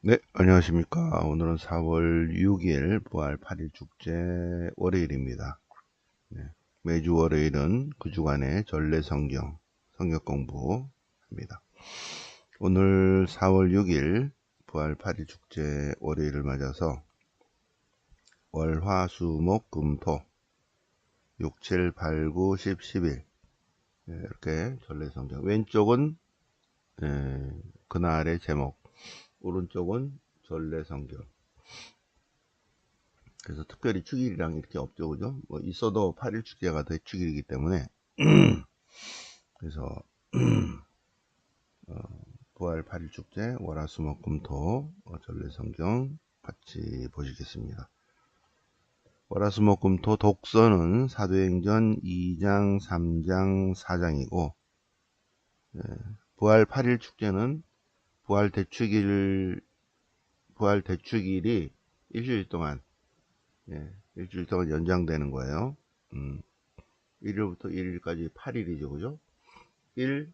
네, 안녕하십니까. 오늘은 4월 6일 부활 8일 축제 월요일입니다. 네, 매주 월요일은 그 주간의 전래 성경 공부합니다. 오늘 4월 6일 부활 8일 축제 월요일을 맞아서 월, 화, 수, 목, 금, 토 6, 7, 8, 9, 10, 11 이렇게 전래 성경 왼쪽은 그날의 제목, 오른쪽은 전래 성경. 그래서 특별히 축일이랑 이렇게 없죠, 그죠? 뭐 있어도 8일 축제가 대축일이기 때문에 그래서 부활 8일 축제 월화수목금토 전래성경 같이 보시겠습니다. 월화수목금토 독서는 사도행전 2장, 3장, 4장이고 부활 8일 축제는 부활 대축일이 일주일 동안 일주일 동안 연장되는 거예요. 1일부터 1일까지 8일이죠, 그죠? 1,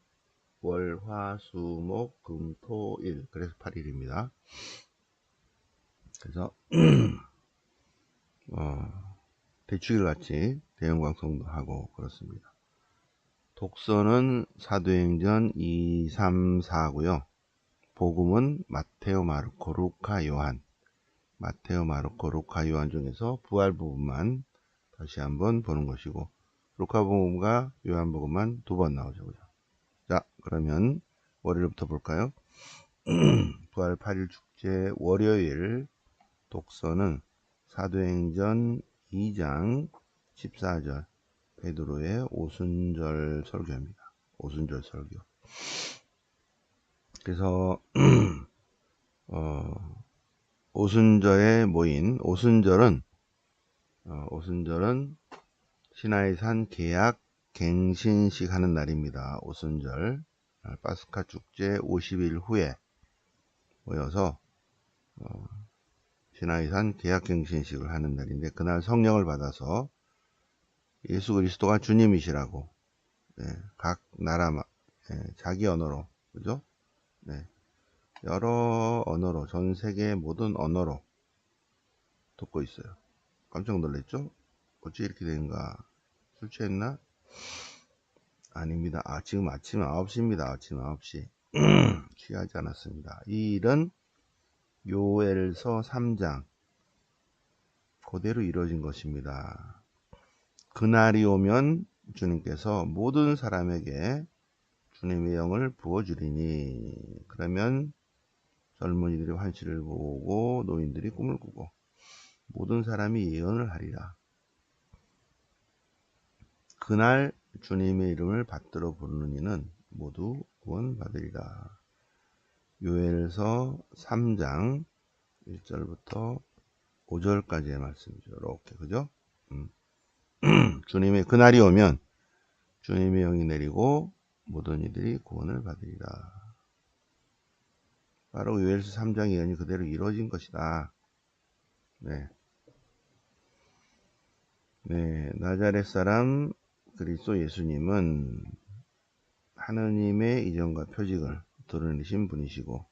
월, 화, 수, 목, 금, 토, 일. 그래서 8일입니다. 그래서 대축일 같이 대형 방송도 하고 그렇습니다. 독서는 사도행전 2, 3, 4고요. 복음은 마테오, 마르코, 루카, 요한. 마테오, 마르코, 루카, 요한 중에서 부활 부분만 다시 한번 보는 것이고 루카 복음과 요한 복음만 2번 나오죠. 그죠? 자, 그러면 월요일부터 볼까요? 부활 8일 축제 월요일 독서는 사도행전 2장 14절 베드로의 오순절 설교입니다. 오순절 설교. 그래서 오순절에 모인 오순절은 시나이산 개약 갱신식 하는 날입니다. 오순절 파스카 축제 50일 후에 모여서 시나이산 개약갱신식을 하는 날인데 그날 성령을 받아서 예수 그리스도가 주님이시라고 각 나라 자기 언어로 그죠? 여러 언어로 전 세계 모든 언어로 듣고 있어요. 깜짝 놀랐죠? 어째 이렇게 된가? 술 취했나? 아닙니다. 지금 아침 9시입니다. 아침 9시. 취하지 않았습니다. 이 일은 요엘서 3장 그대로 이루어진 것입니다. 그날이 오면 주님께서 모든 사람에게 주님의 영을 부어주리니 그러면 젊은이들이 환시를 보고 노인들이 꿈을 꾸고 모든 사람이 예언을 하리라. 그날 주님의 이름을 받들어 부르는 이는 모두 구원받으리라. 요엘서 3장 1절부터 5절까지의 말씀이죠. 이렇게 그죠? 주님의 그날이 오면 주님의 영이 내리고 모든 이들이 구원을 받으리라. 바로 요엘서 3장 예언이 그대로 이루어진 것이다. 네, 나자렛 사람 그리스도 예수님은 하느님의 이정과 표직을 드러내신 분이시고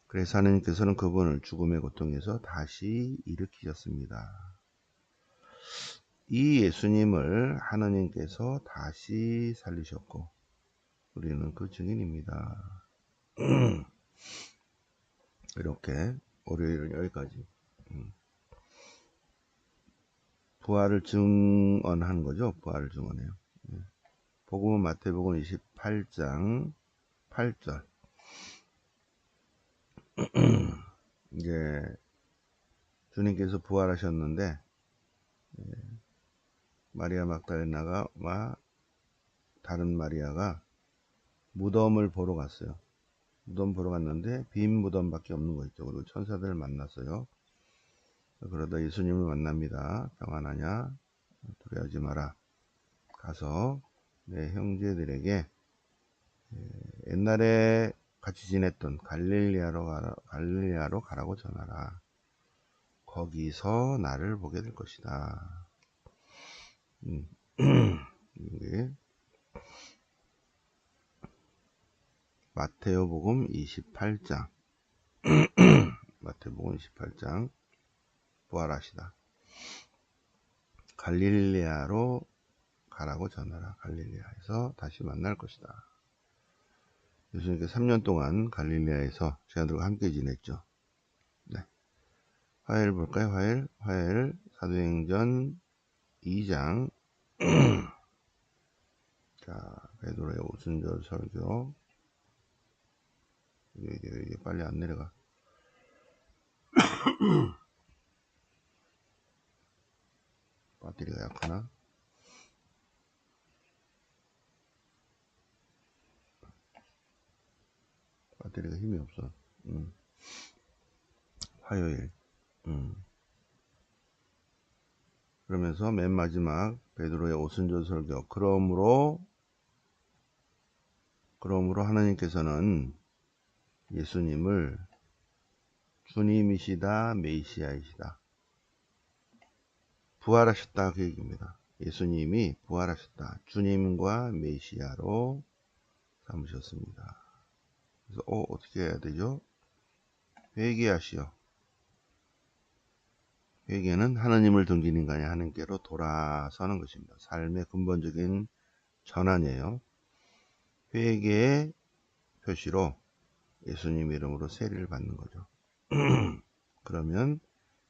그래서 하느님께서는 그분을 죽음의 고통에서 다시 일으키셨습니다. 이 예수님을 하느님께서 다시 살리셨고 우리는 그 증인입니다. 이렇게 월요일은 여기까지 부활을 증언한 거죠. 부활을 증언해요. 복음은 마태복음 28장 8절 이제 주님께서 부활하셨는데 마리아 막달레나가 다른 마리아가 무덤을 보러 갔어요. 무덤 보러 갔는데 빈 무덤밖에 없는 거 있죠. 그리고 천사들을 만났어요. 그러다 예수님을 만납니다. 평안하냐? 두려워하지 마라. 가서 내 형제들에게 옛날에 같이 지냈던 갈릴리아로 가라고 전하라. 거기서 나를 보게 될 것이다. 이게 마테오복음 28장 마태복음 28장 부활하시다. 갈릴레아로 가라고 전하라. 갈릴레아에서 다시 만날 것이다. 예수님께서 3년 동안 갈릴레아에서 제자들과 함께 지냈죠. 네. 화요일 볼까요? 화요일 사도행전 2장 자, 베드로의 오순절 설교. 이게 빨리 안 내려가. 배터리가 약하나? 배터리가 힘이 없어. 화요일. 그러면서 맨 마지막 베드로의 오순절 설교. 그러므로 하나님께서는 예수님을 주님이시다, 메시아이시다, 부활하셨다, 그 얘기입니다. 예수님이 부활하셨다, 주님과 메시아로 삼으셨습니다. 그래서 어떻게 해야 되죠? 회개하시오. 회개는 하나님을 등진 인간이 하나님께로 돌아서는 것입니다. 삶의 근본적인 전환이에요. 회개의 표시로 예수님 이름으로 세례를 받는 거죠. 그러면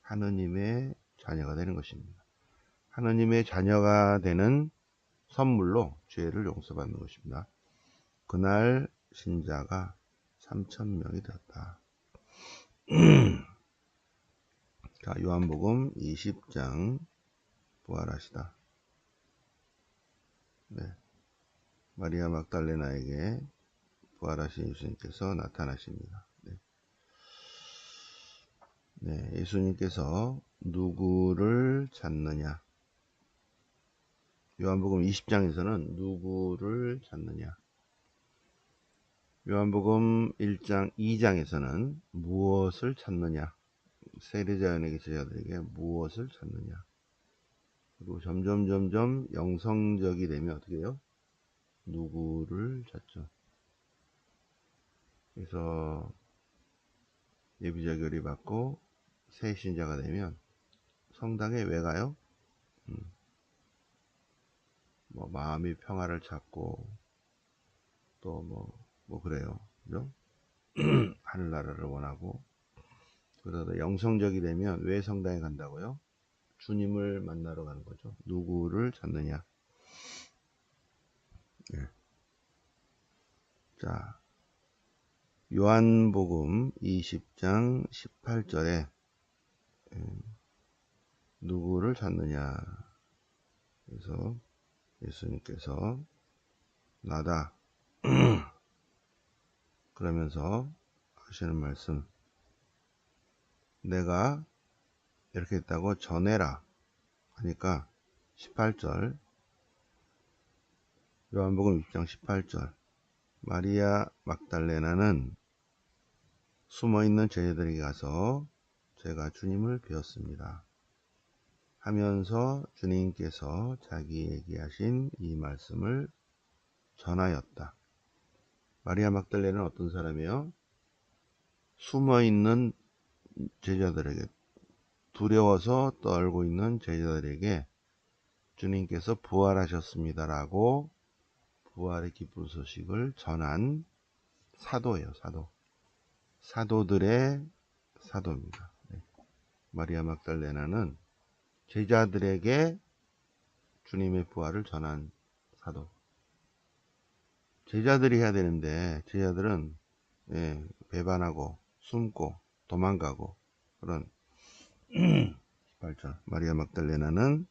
하느님의 자녀가 되는 것입니다. 하느님의 자녀가 되는 선물로 죄를 용서받는 것입니다. 그날 신자가 3,000명이 되었다. 자, 요한복음 20장 부활하시다. 네. 마리아 막달레나에게 부활하신 예수님께서 나타나십니다. 네, 예수님께서 누구를 찾느냐? 요한복음 20장에서는 누구를 찾느냐? 요한복음 1장 2장에서는 무엇을 찾느냐? 세례자연에게 제자들에게 무엇을 찾느냐? 그리고 점점 영성적이 되면 어떻게 해요? 누구를 찾죠? 그래서 예비자결이 받고 새 신자가 되면 성당에 왜 가요? 뭐 마음이 평화를 찾고 또 뭐 그래요. 그죠? 하늘나라를 원하고. 그러다 영성적이 되면 왜 성당에 간다고요? 주님을 만나러 가는 거죠. 누구를 찾느냐? 네. 자, 요한복음 20장 18절에 누구를 찾느냐? 그래서 예수님께서 나다. 그러면서 하시는 말씀, 내가 이렇게 했다고 전해라 하니까 18절, 요한복음 6장 18절, 마리아 막달레나는 숨어있는 제자들에게 가서 제가 주님을 뵈었습니다 하면서 주님께서 자기에게 하신 이 말씀을 전하였다. 마리아 막달레나는 어떤 사람이에요? 숨어있는 제자들에게, 두려워서 떨고 있는 제자들에게 주님께서 부활하셨습니다라고 부활의 기쁜 소식을 전한 사도예요. 사도들의 사도입니다. 네. 마리아 막달레나는 제자들에게 주님의 부활을 전한 사도. 제자들이 해야 되는데 제자들은 배반하고 숨고 도망가고 그런 18절, 마리아 막달레나는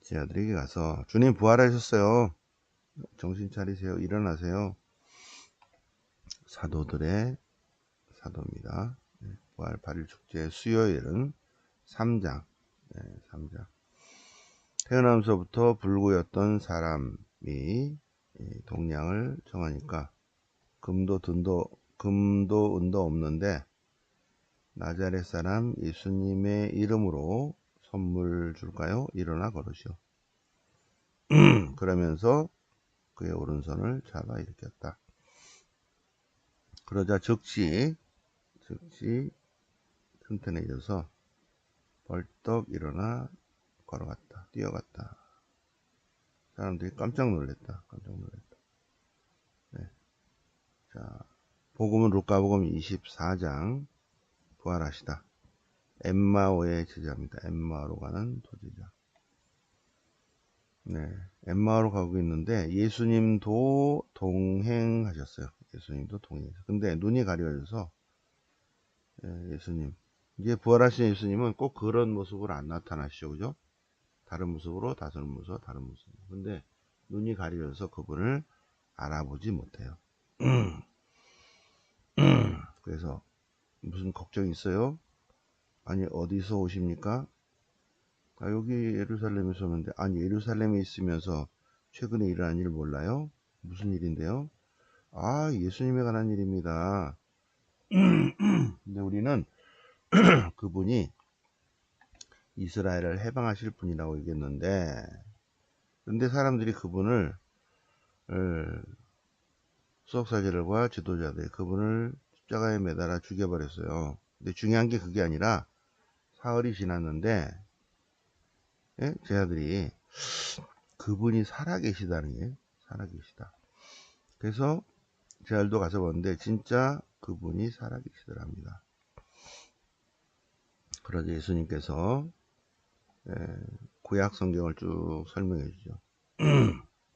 제자들에게 가서 주님 부활하셨어요. 정신 차리세요. 일어나세요. 사도들의 사도입니다. 부활 8일 축제 수요일은 3장. 3장. 태어나면서부터 불구였던 사람이 동량을 정하니까 금도 은도 없는데 나자렛 사람 예수님의 이름으로 선물 줄까요? 일어나 걸으시오. 그러면서 그의 오른손을 잡아 일으켰다. 그러자 즉시 즉시 튼튼해져서 벌떡 일어나 걸어갔다. 뛰어갔다. 사람들이 깜짝 놀랐다. 네. 자, 복음은 루카복음 24장. 부활하시다. 엠마오의 제자입니다. 엠마오로 가는 도제자. 네, 엠마오로 가고 있는데 예수님도 동행하셨어요. 예수님도 동행했어요. 근데 눈이 가려져서 예수님, 이제 부활하신 예수님은 꼭 그런 모습으로 안 나타나시죠, 그죠? 다른 모습으로, 다른 모습. 근데 눈이 가려져서 그분을 알아보지 못해요. 그래서 무슨 걱정이 있어요? 아니, 어디서 오십니까? 아, 여기 예루살렘에서 오는데, 아니, 예루살렘에 있으면서 최근에 일어난 일 몰라요? 무슨 일인데요? 아, 예수님에 관한 일입니다. 근데 우리는 그분이 이스라엘을 해방하실 분이라고 얘기했는데, 근데 사람들이 그분을, 수석사제들과 지도자들이 그분을 십자가에 매달아 죽여버렸어요. 근데 중요한 게 그게 아니라, 사흘이 지났는데, 예? 제자들이 그분이 살아계시다는 게, 살아계시다. 그래서 제자들도 가서 보는데, 진짜 그분이 살아계시더랍니다. 그러자 예수님께서 구약 성경을 쭉 설명해 주죠.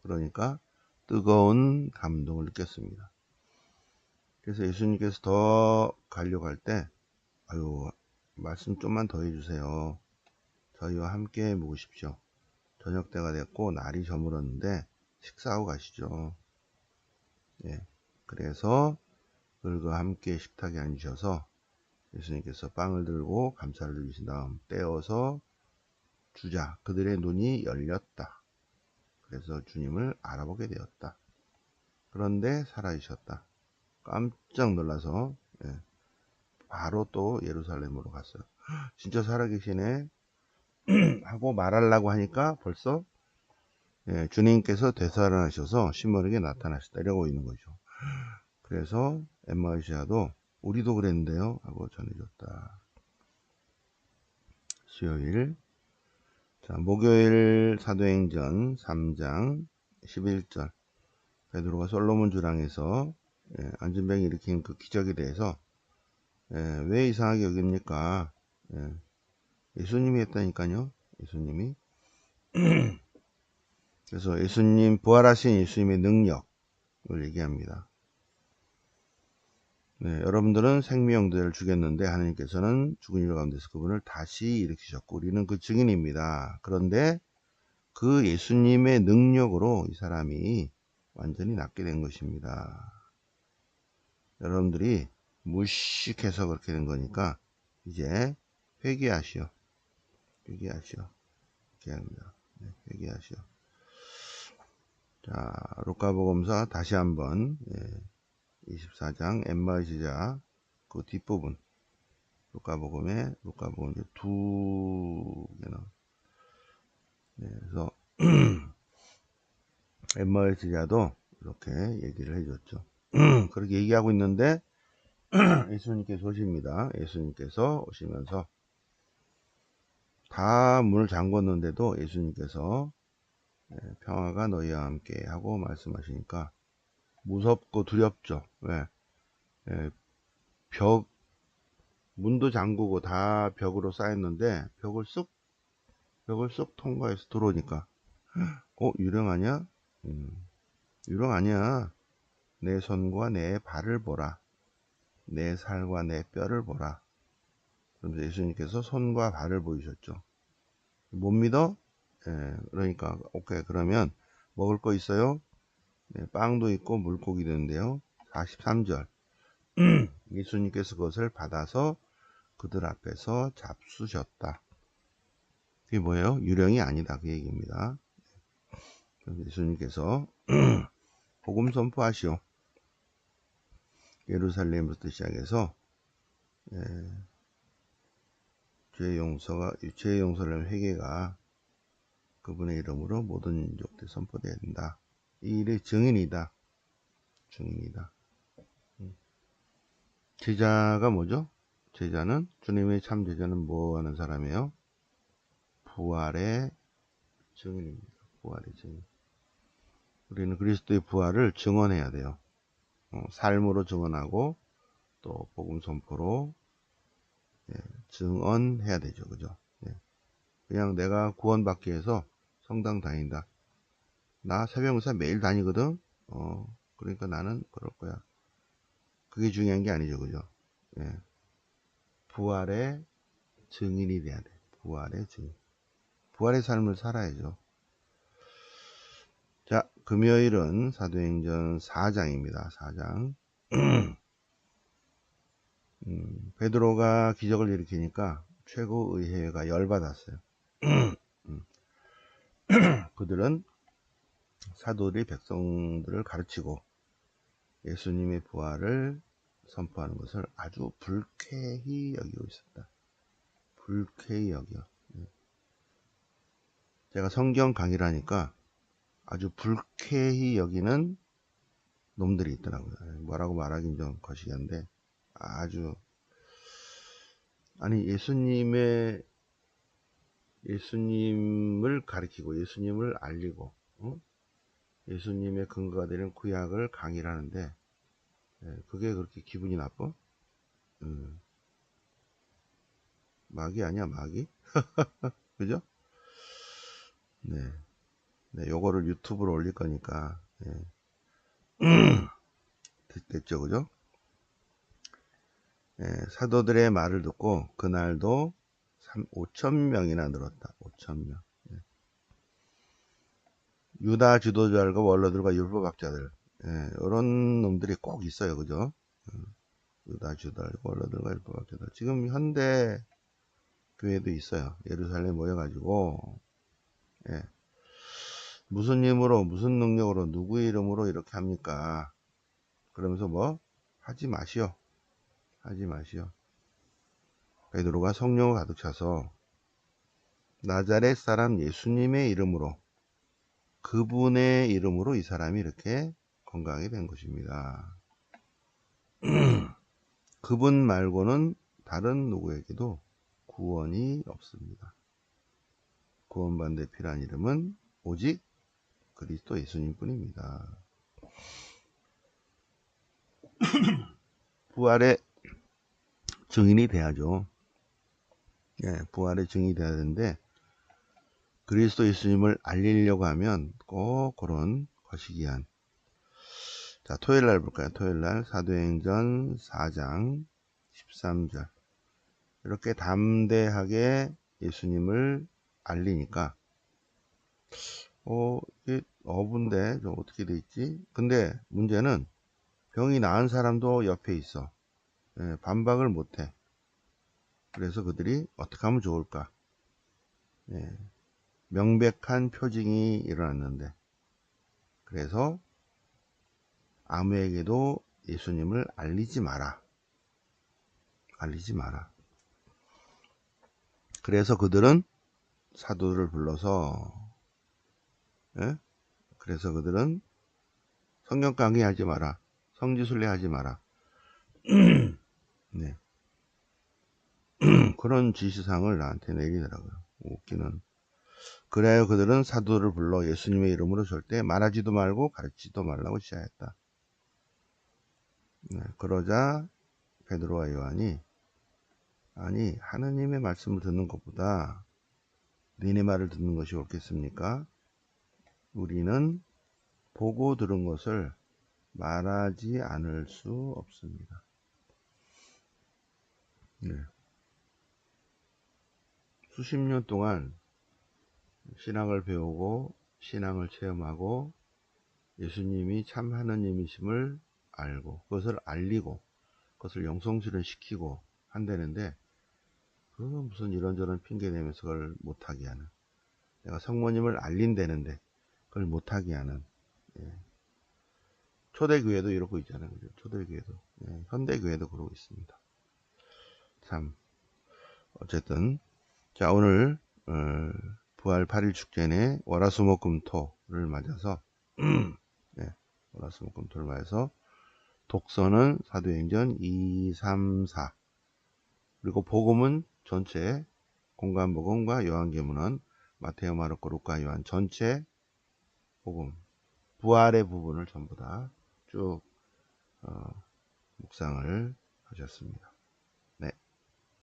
그러니까 뜨거운 감동을 느꼈습니다. 그래서 예수님께서 더 가려고 할 때, 아유, 말씀 좀만 더 해주세요. 저희와 함께 먹으십시오. 저녁 때가 됐고 날이 저물었는데 식사하고 가시죠. 예. 그래서 그들과 함께 식탁에 앉으셔서 예수님께서 빵을 들고 감사를 드리신 다음 떼어서 주자. 그들의 눈이 열렸다. 그래서 주님을 알아보게 되었다. 그런데 살아계셨다. 깜짝 놀라서 바로 또 예루살렘으로 갔어요. 진짜 살아계시네 하고 말하려고 하니까 벌써 주님께서 되살아나셔서 시몬에게 나타나셨다 이러고 있는 거죠. 그래서 엠마우시아도 우리도 그랬는데요 하고 전해줬다. 수요일, 자, 목요일 사도행전 3장 11절 베드로가 솔로몬 주랑에서 안전병 일으킨 그 기적에 대해서 왜 이상하게 여깁니까? 예수님이 했다니까요. 예수님이. 그래서 예수님, 부활하신 예수님의 능력을 얘기합니다. 네, 여러분들은 생명들을 죽였는데 하나님께서는 죽은 일 가운데서 그분을 다시 일으키셨고 우리는 그 증인입니다. 그런데 그 예수님의 능력으로 이 사람이 완전히 낫게 된 것입니다. 여러분들이 무식해서 그렇게 된 거니까 이제 회개하시오. 이렇게 합니다. 네, 회개하시오. 자, 루카복음서 다시 한번 24장 엠마의 제자 그 뒷부분 루카복음 이제 두 개나. 네, 그래서 엠마의 제자도 이렇게 얘기를 해줬죠. 그렇게 얘기하고 있는데 예수님께서 오십니다. 예수님께서 오시면서 다 문을 잠궜는데도 예수님께서 평화가 너희와 함께 하고 말씀하시니까 무섭고 두렵죠. 왜? 문도 잠그고 다 벽으로 쌓였는데 벽을 쑥 통과해서 들어오니까 유령 아니야? 유령 아니야. 내 손과 내 발을 보라. 내 살과 내 뼈를 보라. 그러면서 예수님께서 손과 발을 보이셨죠. 못 믿어? 그러니까 오케이, 그러면 먹을 거 있어요? 네, 빵도 있고 물고기도 있는데요. 43절 예수님께서 그것을 받아서 그들 앞에서 잡수셨다. 그게 뭐예요? 유령이 아니다 그 얘기입니다. 그래서 예수님께서 복음 선포하시오. 예루살렘부터 시작해서 죄 용서를 회개가 그분의 이름으로 모든 민족들 선포되어야 된다. 이 일의 증인이다. 제자가 뭐죠? 제자는, 주님의 참 제자는 뭐 하는 사람이에요? 부활의 증인입니다. 부활의 증인. 우리는 그리스도의 부활을 증언해야 돼요. 삶으로 증언하고 또 복음 선포로 증언해야 되죠. 그죠? 그냥 내가 구원받기 위해서 성당 다닌다. 나 새벽미사 매일 다니거든. 그러니까 나는 그럴 거야. 그게 중요한 게 아니죠. 그죠? 부활의 증인이 돼야 돼. 부활의 증인. 부활의 삶을 살아야죠. 자, 금요일은 사도행전 4장입니다. 4장. 베드로가 기적을 일으키니까 최고의회가 열받았어요. 그들은 사도들이 백성들을 가르치고 예수님의 부활을 선포하는 것을 아주 불쾌히 여기고 있었다. 불쾌히 여겨. 제가 성경 강의를 하니까 아주 불쾌히 여기는 놈들이 있더라고요. 뭐라고 말하긴 좀 거시기한데, 아주, 아니, 예수님을 가리키고 예수님을 알리고 예수님의 근거가 되는 구약을 강의를 하는데, 그게 그렇게 기분이 나빠? 마귀 아니야, 마귀? 그죠? 네. 요거를 유튜브로 올릴 거니까, 됐죠, 그죠? 사도들의 말을 듣고 그날도 5,000명이나 늘었다. 5,000명. 유다 지도자들과 원로들과 율법학자들, 이런 놈들이 꼭 있어요. 그죠? 유다 지도자들과 원로들과 율법학자들. 지금 현대 교회도 있어요. 예루살렘 모여가지고 무슨 힘으로, 무슨 능력으로, 누구의 이름으로 이렇게 합니까? 그러면서 뭐 하지 마시오. 하지 마시오. 베드로가 성령을 가득 차서 나자렛 사람 예수님의 이름으로, 그분의 이름으로 이 사람이 이렇게 건강하게 된 것입니다. 그분 말고는 다른 누구에게도 구원이 없습니다. 구원받는 데 필요한 이름은 오직 그리스도 예수님 뿐입니다. 부활의 증인이 돼야죠. 부활의 증인이 돼야 되는데, 그리스도 예수님을 알리려고 하면 꼭 그런 거시기한. 자, 토요일 날 볼까요? 토요일 날 사도행전 4장 13절. 이렇게 담대하게 예수님을 알리니까, 이게 어분데 좀 어떻게 돼 있지? 근데 문제는 병이 나은 사람도 옆에 있어. 반박을 못 해. 그래서 그들이 어떻게 하면 좋을까? 명백한 표징이 일어났는데, 그래서 아무에게도 예수님을 알리지 마라. 알리지 마라. 그래서 그들은 사도를 불러서, 그래서 그들은 성경 강의하지 마라. 성지순례 하지 마라. 네. 그런 지시사항을 나한테 내리더라고요. 웃기는. 그래야 그들은 사도를 불러 예수님의 이름으로 절대 말하지도 말고 가르치지도 말라고 지시하였다. 그러자 베드로와 요한이, 아니, 하느님의 말씀을 듣는 것보다 니네 말을 듣는 것이 옳겠습니까? 우리는 보고 들은 것을 말하지 않을 수 없습니다. 수십 년 동안 신앙을 배우고 신앙을 체험하고 예수님이 참 하느님이심을 알고 그것을 알리고 그것을 영성실현시키고 한다는데, 그 무슨 이런저런 핑계 내면서 그걸 못하게 하는, 내가 성모님을 알린다는데 그걸 못하게 하는. 초대교회도 이러고 있잖아요. 그죠? 초대교회도, 현대교회도 그러고 있습니다. 참, 어쨌든 자, 오늘 부활 8일 축제내 월화수목금토를 맞아서 월화수목금토를 맞아서 독서는 사도행전 2, 3, 4. 그리고 복음은 전체, 공관복음과 요한계문은 마테오, 마르코, 루카, 요한 전체 복음, 부활의 부분을 전부 다 쭉 묵상을 하셨습니다.